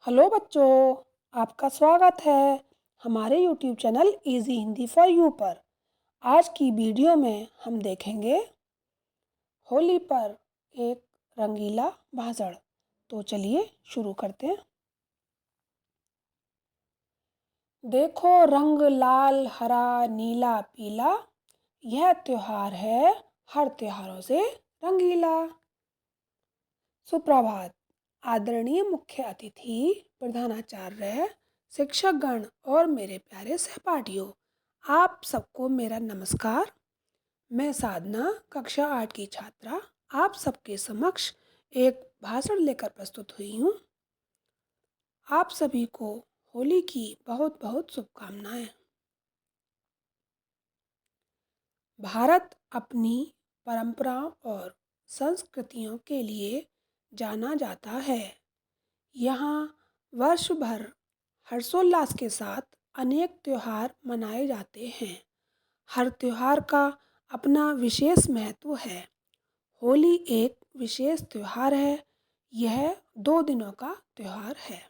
Hello बच्चों, आपका स्वागत है हमारे YouTube channel easy Hindi for you पर। आज की वीडियो में हम देखेंगे होली पर एक रंगीला भाषण। तो चलिए शुरू करते हैं। देखो रंग लाल हरा नीला पीला, यह त्योहार है हर त्योहारों से रंगीला। सुप्रभात। आदरणीय मुख्य अतिथि, प्रधानाचार्य, शिक्षकगण और मेरे प्यारे सहपाठियों, आप सबको मेरा नमस्कार। मैं साधना, कक्षा 8 की छात्रा, आप सबके समक्ष एक भाषण लेकर प्रस्तुत हुई हूँ। आप सभी को होली की बहुत बहुत शुभकामनाएं। भारत अपनी परंपराओं और संस्कृतियों के लिए जाना जाता है। यहाँ वर्ष भर हर्षोल्लास के साथ अनेक त्योहार मनाए जाते हैं। हर त्योहार का अपना विशेष महत्व है। होली एक विशेष त्योहार है। यह 2 दिनों का त्योहार है।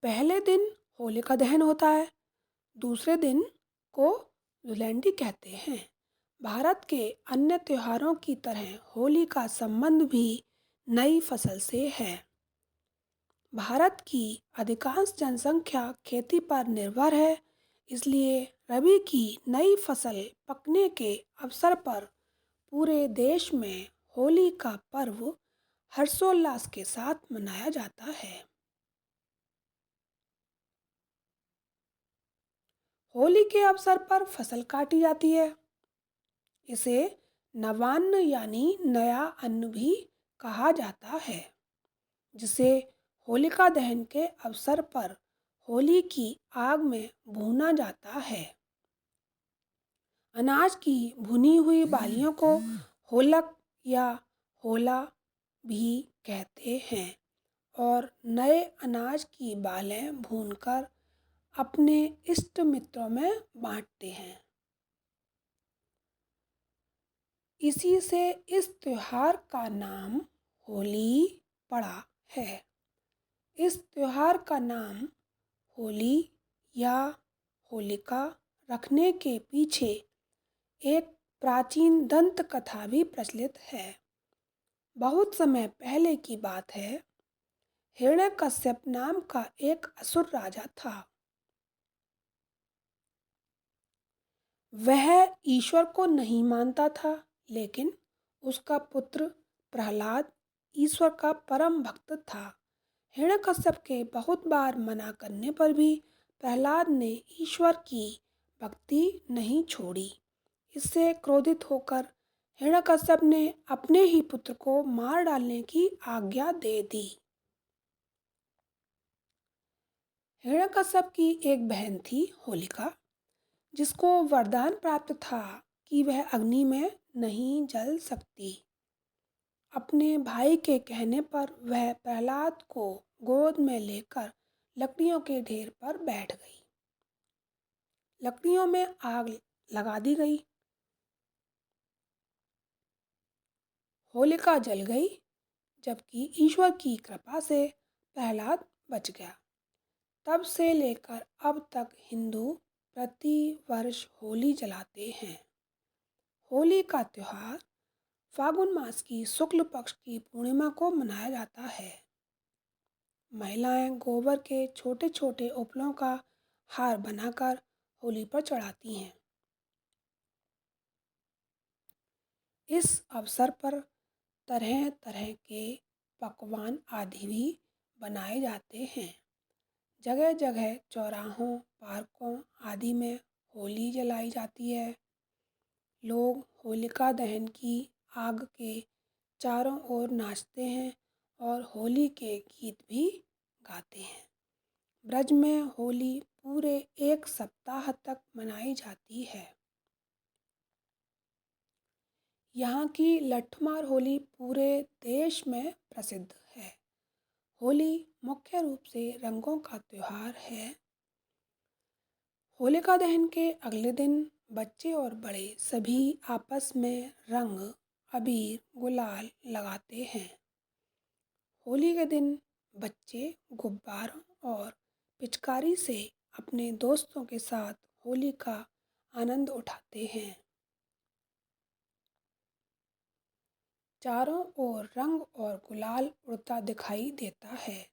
पहले दिन होलिका दहन होता है। दूसरे दिन को धुलंडी कहते हैं। भारत के अन्य त्योहारों की तरह होली का संबंध भी नई फसल से है। भारत की अधिकांश जनसंख्या खेती पर निर्भर है, इसलिए रबी की नई फसल पकने के अवसर पर पूरे देश में होली का पर्व हर्षोल्लास के साथ मनाया जाता है। होली के अवसर पर फसल काटी जाती है। इसे नवान्न यानी नया अन्न भी कहा जाता है, जिसे होलिका दहन के अवसर पर होली की आग में भूना जाता है। अनाज की भुनी हुई बालियों को होलक या होला भी कहते हैं और नए अनाज की बालें भूनकर अपने इष्ट मित्रों में बांटते हैं। इसी से इस त्योहार का नाम होली पड़ा है। इस त्योहार का नाम होली या होलिका रखने के पीछे एक प्राचीन दंत कथा भी प्रचलित है। बहुत समय पहले की बात है। हिरण्यकश्यप नाम का एक असुर राजा था। वह ईश्वर को नहीं मानता था, लेकिन उसका पुत्र प्रहलाद ईश्वर का परम भक्त था। हिरण्यकश्यप के बहुत बार मना करने पर भी प्रहलाद ने ईश्वर की भक्ति नहीं छोड़ी। इससे क्रोधित होकर हिरण्यकश्यप ने अपने ही पुत्र को मार डालने की आज्ञा दे दी। हिरण्यकश्यप की एक बहन थी होलिका, जिसको वरदान प्राप्त था कि वह अग्नि में नहीं जल सकती। अपने भाई के कहने पर वह प्रहलाद को गोद में लेकर लकड़ियों के ढेर पर बैठ गई। लकड़ियों में आग लगा दी गई। होलिका जल गई, जबकि ईश्वर की कृपा से प्रहलाद बच गया। तब से लेकर अब तक हिंदू प्रति वर्ष होली जलाते हैं। होली का त्योहार फागुन मास की शुक्ल पक्ष की पूर्णिमा को मनाया जाता है। महिलाएं गोबर के छोटे छोटे उपलों का हार बनाकर होली पर चढ़ाती हैं। इस अवसर पर तरह तरह के पकवान आदि भी बनाए जाते हैं। जगह जगह चौराहों, पार्कों आदि में होली जलाई जाती है। लोग होलिका दहन की आग के चारों ओर नाचते हैं और होली के गीत भी गाते हैं। ब्रज में होली पूरे 1 सप्ताह तक मनाई जाती है। यहाँ की लठमार होली पूरे देश में प्रसिद्ध है। होली मुख्य रूप से रंगों का त्योहार है। होलिका दहन के अगले दिन बच्चे और बड़े सभी आपस में रंग, अबीर, गुलाल लगाते हैं। होली के दिन बच्चे गुब्बारों और पिचकारी से अपने दोस्तों के साथ होली का आनंद उठाते हैं। चारों ओर रंग और गुलाल उड़ता दिखाई देता है।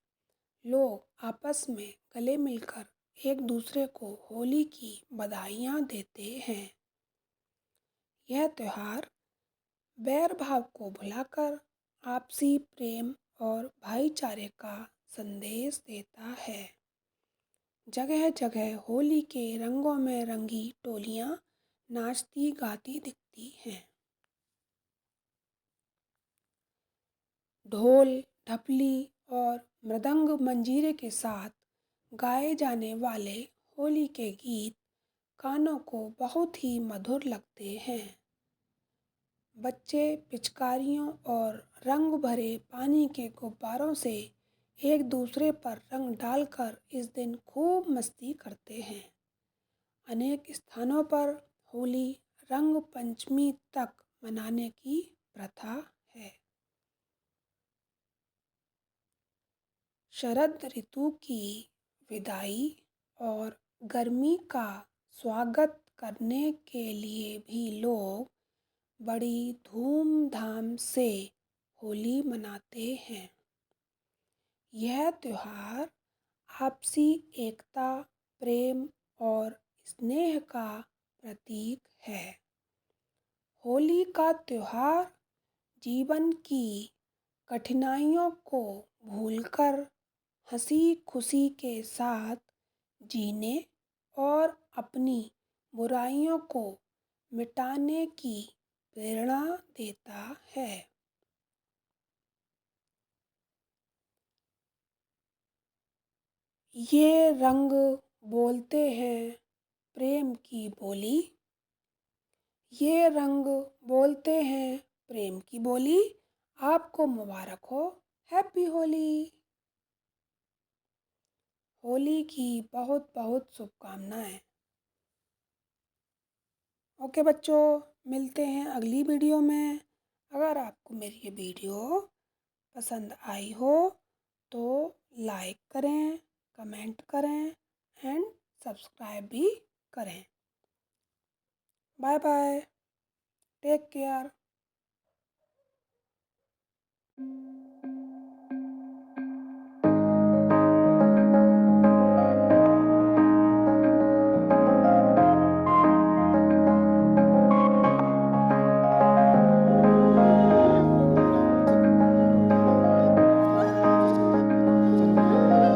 लोग आपस में गले मिलकर एक दूसरे को होली की बधाइयाँ देते हैं। यह त्योहार बैर भाव को भुलाकर आपसी प्रेम और भाईचारे का संदेश देता है। जगह जगह होली के रंगों में रंगी टोलियाँ नाचती गाती दिखती हैं। ढोल, ढपली और मृदंग मंजीरे के साथ गाए जाने वाले होली के गीत कानों को बहुत ही मधुर लगते हैं। बच्चे पिचकारियों और रंग भरे पानी के गुब्बारों से एक दूसरे पर रंग डालकर इस दिन खूब मस्ती करते हैं। अनेक स्थानों पर होली रंग पंचमी तक मनाने की प्रथा है। शरद ऋतु की विदाई और गर्मी का स्वागत करने के लिए भी लोग बड़ी धूमधाम से होली मनाते हैं। यह त्योहार आपसी एकता, प्रेम और स्नेह का प्रतीक है। होली का त्योहार जीवन की कठिनाइयों को भूलकर हंसी खुशी के साथ जीने और अपनी बुराइयों को मिटाने की प्रेरणा देता है। ये रंग बोलते हैं प्रेम की बोली। ये रंग बोलते हैं प्रेम की बोली। आपको मुबारक हो, हैप्पी होली। होली की बहुत बहुत शुभकामनाएं। ओके बच्चों, मिलते हैं अगली वीडियो में। अगर आपको मेरी ये वीडियो पसंद आई हो तो लाइक करें, कमेंट करें एंड सब्सक्राइब भी करें। Bye bye, take care.